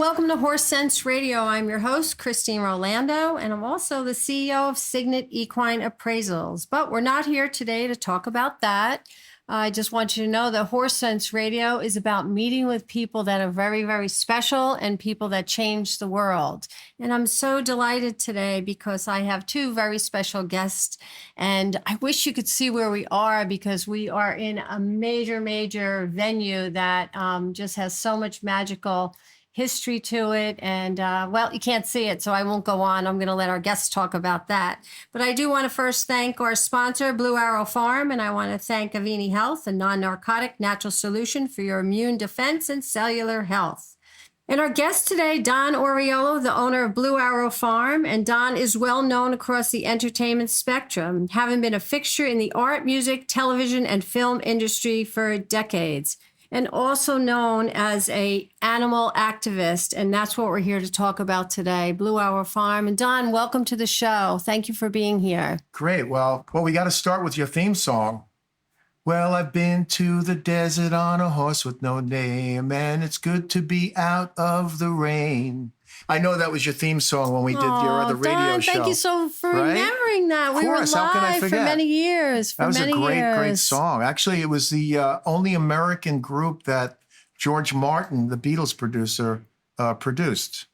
welcome to Horse Sense Radio. I'm your host, Christine Rolando, and I'm also the CEO of Signet Equine Appraisals. But we're not here today to talk about that. I just want you to know that Horse Sense Radio is about meeting with people that are very, very special and people that change the world. And I'm so delighted today because I have two very special guests. And I wish you could see where we are because we are in a major, major venue that just has so much magical history to it. And well, you can't see it, so I won't go on. I'm going to let our guests talk about that. But I do want to first thank our sponsor, Blue Arrow Farm, and I want to thank Avini Health, a non-narcotic natural solution for your immune defense and cellular health. And our guest today, Don Oriolo, the owner of Blue Arrow Farm. And Don is well known across the entertainment spectrum, having been a fixture in the art, music, television, and film industry for decades, and also known as a animal activist. And that's what we're here to talk about today, Blue Arrow Farm. And Don, welcome to the show. Thank you for being here. Great. Well, we got to start with your theme song. Well, I've been to the desert on a horse with no name, and it's good to be out of the rain. I know that was your theme song when we did your other radio show. Thank you so for remembering that. Of course, how can I forget? For many years. That was a great song. Actually, it was the only American group that George Martin, the Beatles producer, produced.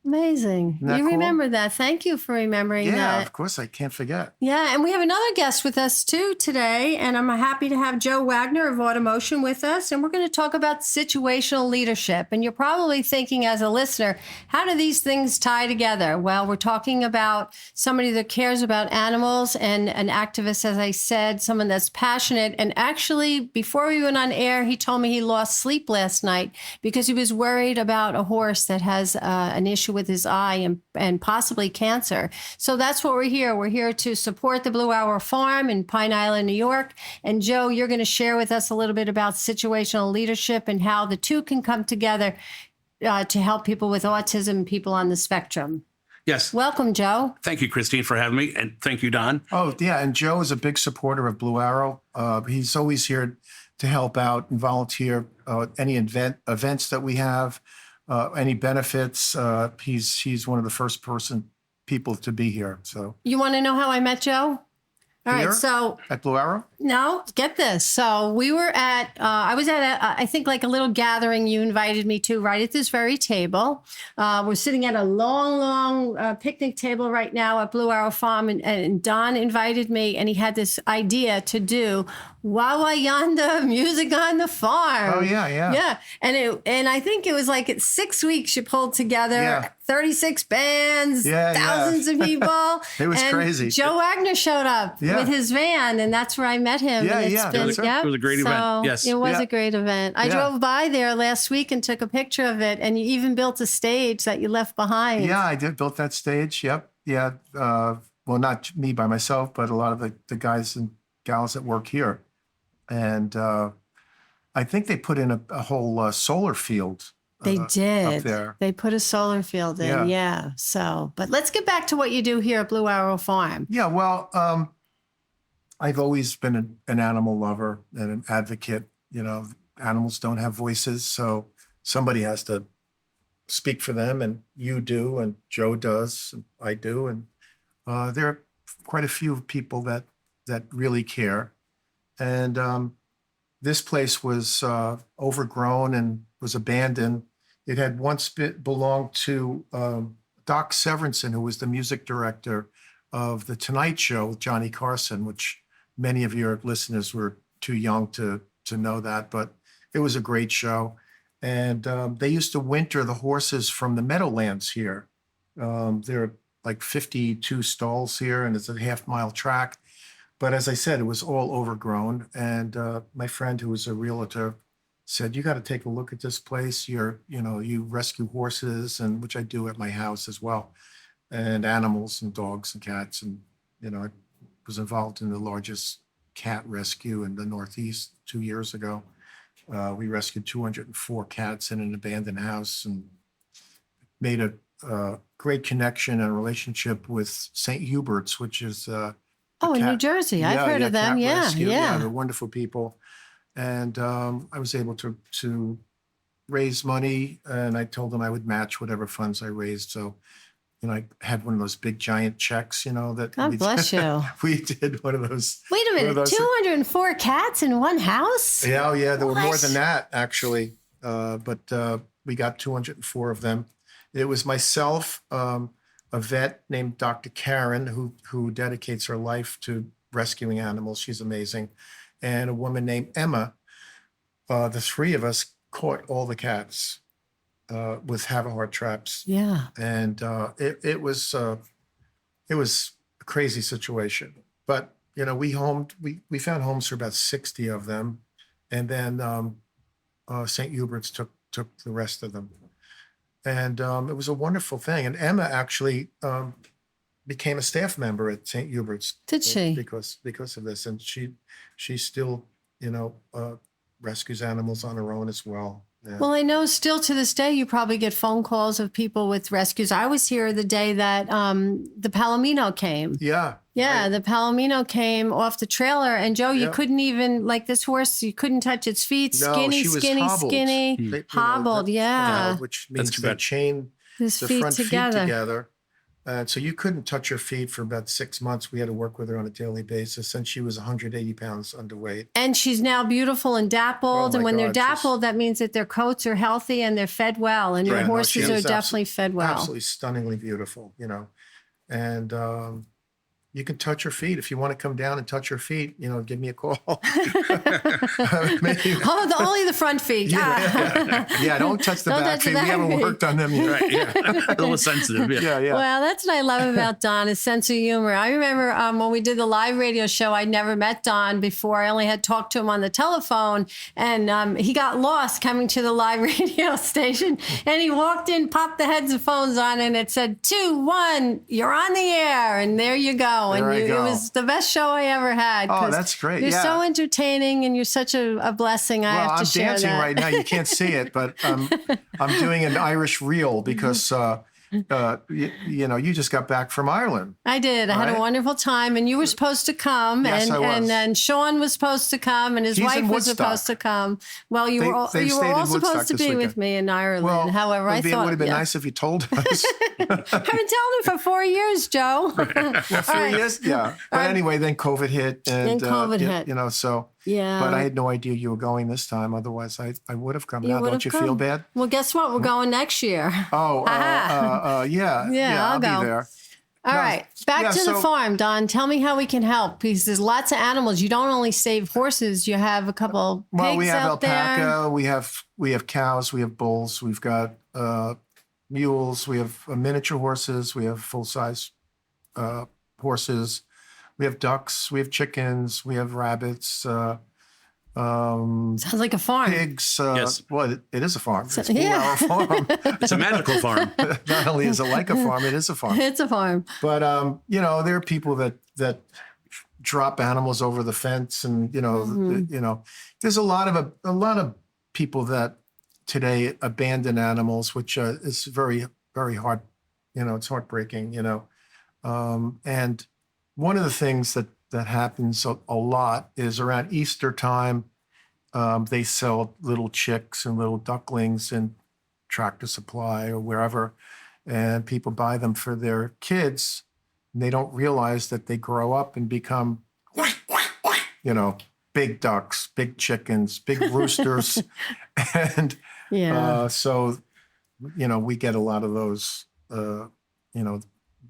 Amazing. You remember that. Thank you for remembering that. Yeah, of course. I can't forget. Yeah, and we have another guest with us too today, and I'm happy to have Joe Wagner of Automotion with us, and we're going to talk about situational leadership. And you're probably thinking as a listener, how do these things tie together? Well, we're talking about somebody that cares about animals and an activist, as I said, someone that's passionate. And actually, before we went on air, he told me he lost sleep last night because he was worried about a horse that has an issue with his eye and possibly cancer. So that's what we're here. We're here to support the Blue Arrow Farm in Pine Island, New York. And Joe, you're going to share with us a little bit about situational leadership and how the two can come together to help people with autism and people on the spectrum. Yes. Welcome, Joe. Thank you, Christine, for having me. And thank you, Don. Oh, yeah. And Joe is a big supporter of Blue Arrow. He's always here to help out and volunteer any events that we have. Any benefits, he's one of the first people to be here. So you want to know how I met Joe? All right, so at Blue Arrow? No, get this. So we were at, I was at, I think like a little gathering you invited me to right at this very table. We're sitting at a long picnic table right now at Blue Arrow Farm. And Don invited me and he had this idea to do Wawa Yanda music on the farm. Oh, yeah. Yeah. And I think it was like 6 weeks you pulled together 36 bands, thousands of people. It was crazy. Joe Wagner showed up with his van, and that's where I met him. It was a great event. Yes. It was a great event. I drove by there last week and took a picture of it, and you even built a stage that you left behind. Yeah, I did build that stage. Yep. Yeah. Well, not me by myself, but a lot of the guys and gals that work here. And I think they put in a whole solar field. They did. Up there. They put a solar field in. Yeah. So, but let's get back to what you do here at Blue Arrow Farm. Yeah. Well, I've always been an animal lover and an advocate. You know, animals don't have voices, so somebody has to speak for them, and you do, and Joe does, and I do, and there are quite a few people that really care. And this place was overgrown and was abandoned. It had once belonged to Doc Severinsen, who was the music director of The Tonight Show with Johnny Carson, which many of your listeners were too young to know that, but it was a great show. And they used to winter the horses from the Meadowlands here. There are like 52 stalls here, and it's a half-mile track. But as I said, it was all overgrown. And my friend, who was a realtor, said, "You got to take a look at this place. You rescue horses," and which I do at my house as well, and animals and dogs and cats. And I was involved in the largest cat rescue in the Northeast 2 years ago. We rescued 204 cats in an abandoned house and made a great connection and relationship with St. Hubert's, which is in New Jersey. I've heard of them. Yeah. They're wonderful people. And I was able to raise money, and I told them I would match whatever funds I raised. So, I had one of those big giant checks, that God bless you. we did one of those. Wait a minute, 204 cats in one house? Yeah, there were more What? than that actually, but we got 204 of them. It was myself, a vet named Dr. Karen, who dedicates her life to rescuing animals. She's amazing, and a woman named Emma. The three of us caught all the cats with Havahart traps. Yeah. And it was a crazy situation. But we found homes for about 60 of them, and then St. Hubert's took the rest of them, and it was a wonderful thing. And Emma actually became a staff member at St. Hubert's. Did she? Because of this, and she still rescues animals on her own as well. Yeah. Well, I know still to this day, you probably get phone calls of people with rescues. I was here the day that the Palomino came. Yeah. Yeah, right. the Palomino came off the trailer. And Joe, you couldn't even, like this horse, you couldn't touch its feet. No, Skinny, she was skinny, hobbled. skinny. Hobbled, yeah. Which means too they bad. chain His the feet front together. feet together. So you couldn't touch her feet for about 6 months. We had to work with her on a daily basis, and she was 180 pounds underweight. And she's now beautiful and dappled. Oh, And my when they're God, she's- dappled, that means that their coats are healthy and they're fed well. And your Yeah, no, horses she are was definitely fed well. Absolutely stunningly beautiful, and you can touch her feet. If you want to come down and touch her feet, give me a call. Maybe- Only the front feet. Yeah, don't touch the Don't back touch the feet. We back haven't feet. worked on them yet. Right, yeah. A little sensitive. Yeah. Yeah. Well, that's what I love about Don, his sense of humor. I remember when we did the live radio show, I'd never met Don before. I only had talked to him on the telephone, and he got lost coming to the live radio station. And he walked in, popped the headphones on, and it said, 2, 1, you're on the air. And there you go. There I And go. it was the best show I ever had. Oh, 'cause that's great. You're Yeah. so entertaining, and you're such a blessing. I have to I'm share dancing that. right now. You can't see it, but I'm doing an Irish reel because you just got back from Ireland. I did. I had a Right? wonderful time, and you were supposed to come, Yes, and I was. and then Sean was supposed to come, and his He's wife in was Woodstock. supposed to come. Well, you They- were all, they've you were stayed all in Woodstock supposed to this be with weekend. me in Ireland. However, I it thought would have been yeah. nice if you told us. I've been telling him for 4 years, Joe. Well, 3 years, yeah. But anyway, then COVID hit, and Then COVID hit. So. Yeah. But I had no idea you were going this time. Otherwise, I would have come. Now, would don't have you feel come. bad? Well, guess what? We're going next year. Oh, yeah. Yeah, I'll be go. there. All No, right, back yeah, to the so- farm, Don. Tell me how we can help, because there's lots of animals. You don't only save horses; you have a couple pigs Well, we have out there. alpaca, we have cows, we have bulls, we've got mules, we have miniature horses, we have full size horses, we have ducks, we have chickens, we have rabbits, Sounds like a farm. pigs. Yes. Well, it is a farm. It's a yeah. 4-hour farm. It's a magical farm. Not only is it like a farm, it is a farm. It's a farm. But there are people that drop animals over the fence, and there's a lot of people that today abandon animals, which is very, very hard. It's heartbreaking. And one of the things that happens a lot is around Easter time. They sell little chicks and little ducklings in Tractor Supply or wherever, and people buy them for their kids. And they don't realize that they grow up and become, big ducks, big chickens, big roosters, and Yeah. so we get a lot of those.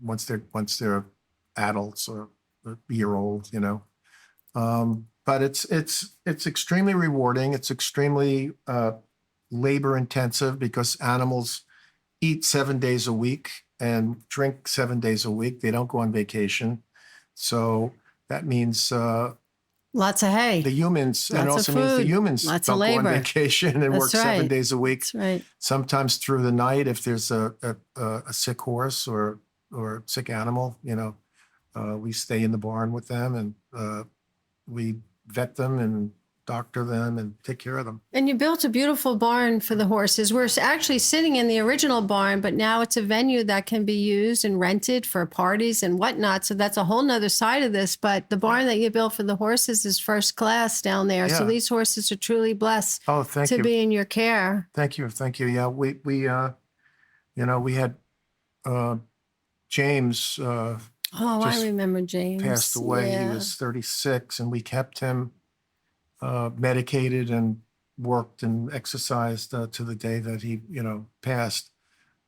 Once they're adults or a year old, but it's extremely rewarding. It's extremely labor intensive because animals eat 7 days a week and drink 7 days a week. They don't go on vacation. So that means Lots of hay. the humans, and it Lots of also means the food, humans lots of don't go on labor. vacation and That's work 7 right. days a week. That's right. Sometimes through the night, if there's a sick horse or sick animal, we stay in the barn with them, and we vet them and doctor them and take care of them. And you built a beautiful barn for the horses. We're actually sitting in the original barn, but now it's a venue that can be used and rented for parties and whatnot. So that's a whole nother side of this. But the barn that you built for the horses is first class down there. So Yeah. these horses are truly blessed Oh, thank to you. be in your care. Thank you. Thank you. Yeah, we had James Oh, just I remember James. passed away. He Yeah. was 36, and we kept him medicated and worked and exercised to the day that he, passed.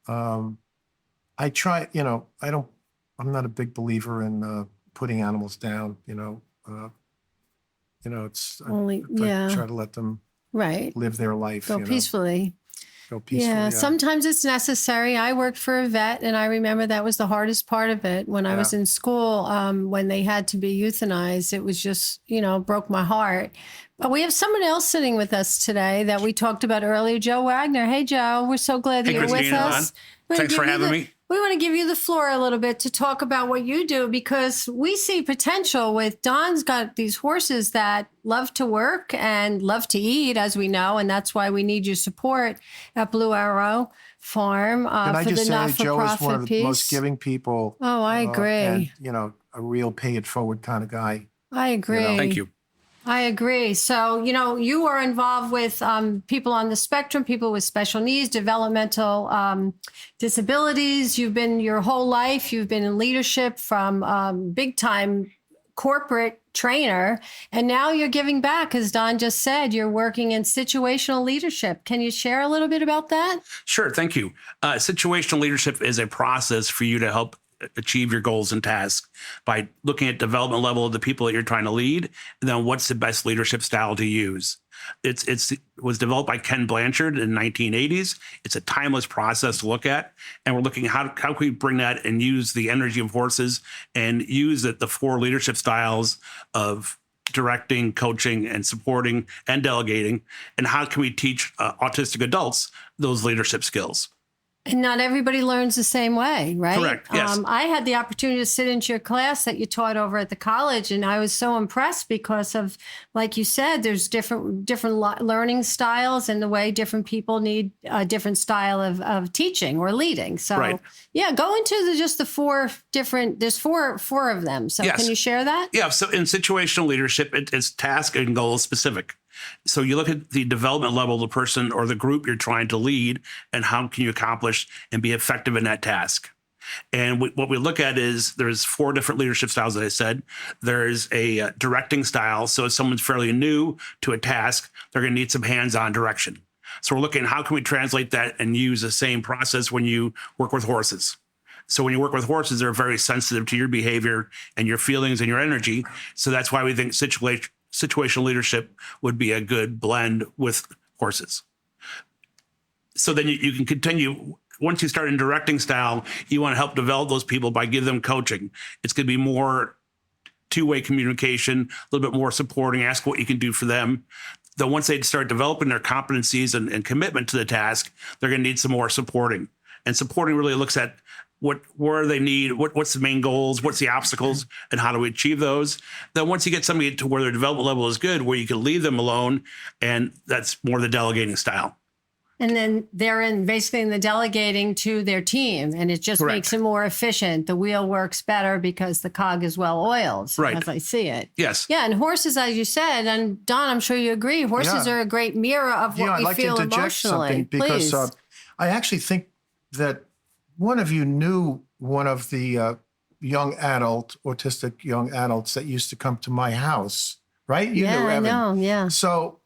I try, I'm not a big believer in putting animals down. It's Only, I yeah. try to let them Right. live their life. Go peacefully. Go peacefully. Yeah, sometimes it's necessary. I worked for a vet, and I remember that was the hardest part of it when I was in school. When they had to be euthanized, it was just, broke my heart. But we have someone else sitting with us today that we talked about earlier, Joe Wagner. Hey, Joe, we're so glad that Hey, you're with Christina, us. We wanna Thanks give for you having me. We want to give you the floor a little bit to talk about what you do, because we see potential with Don's got these horses that love to work and love to eat, as we know, and that's why we need your support at Blue Arrow Farm Can I for just the say, Joe is one of not-for-profit the most piece. giving people. Oh, I agree. And, a real pay it forward kind of guy. I agree. Thank you. I agree. So, you are involved with people on the spectrum, people with special needs, developmental disabilities. You've been your whole life, you've been in leadership from big time corporate trainer. And now you're giving back, as Don just said, you're working in situational leadership. Can you share a little bit about that? Sure. Thank you. Situational leadership is a process for you to help achieve your goals and tasks by looking at development level of the people that you're trying to lead, and then what's the best leadership style to use. It was developed by Ken Blanchard in the 1980s. It's a timeless process to look at, and we're looking how can we bring that and use the energy of horses and use the 4 leadership styles of directing, coaching, and supporting and delegating, and how can we teach autistic adults those leadership skills. And not everybody learns the same way, right? Correct, yes. I had the opportunity to sit into your class that you taught over at the college, and I was so impressed because of, like you said, there's different learning styles and the way different people need a different style of teaching or leading. So, Right. Yeah, go into just the 4 different. There's four of them. So, Yes. Can you share that? Yeah. So in situational leadership, it's task and goal specific. So you look at the development level of the person or the group you're trying to lead, and how can you accomplish and be effective in that task. And what we look at is there's 4 different leadership styles, as I said. There's a directing style. So if someone's fairly new to a task, they're going to need some hands-on direction. So we're looking at how can we translate that and use the same process when you work with horses. So when you work with horses, they're very sensitive to your behavior and your feelings and your energy. So that's why we think situational leadership would be a good blend with horses. So then you can continue. Once you start in directing style, you want to help develop those people by giving them coaching. It's going to be more two-way communication, a little bit more supporting, ask what you can do for them. Then once they start developing their competencies and commitment to the task, they're going to need some more supporting. And supporting really looks at where they need, what's the main goals, what's the obstacles, and how do we achieve those. Then once you get somebody to where their development level is good, where you can leave them alone, and that's more the delegating style. And then they're basically in the delegating to their team, and it just Correct. makes it more efficient. The wheel works better because the cog is well oiled, Right. as I see it. Yes. Yeah, and horses, as you said, and Don, I'm sure you agree, horses Yeah. are a great mirror of what I'd we like feel to interject emotionally. something because Please. I actually think that one of you knew one of the autistic young adults that used to come to my house, right? You yeah, knew I Evan. know. Yeah. So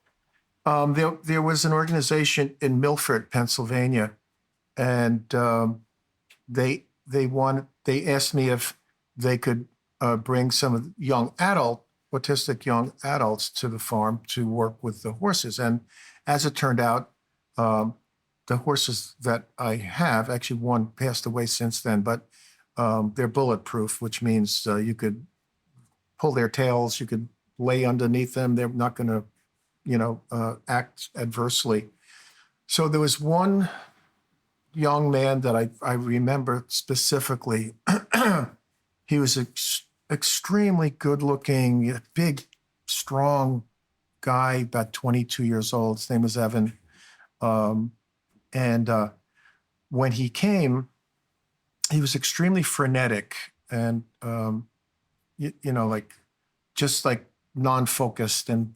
there was an organization in Milford, Pennsylvania, and they asked me if they could bring some of the autistic young adults to the farm to work with the horses. And as it turned out, the horses that I have, actually one passed away since then, but they're bulletproof, which means you could pull their tails, you could lay underneath them. They're not going to, act adversely. So there was one young man that I remember specifically. He was extremely good looking, big, strong guy, about 22 years old. His name was Evan. And when he came, he was extremely frenetic and, like just like non-focused and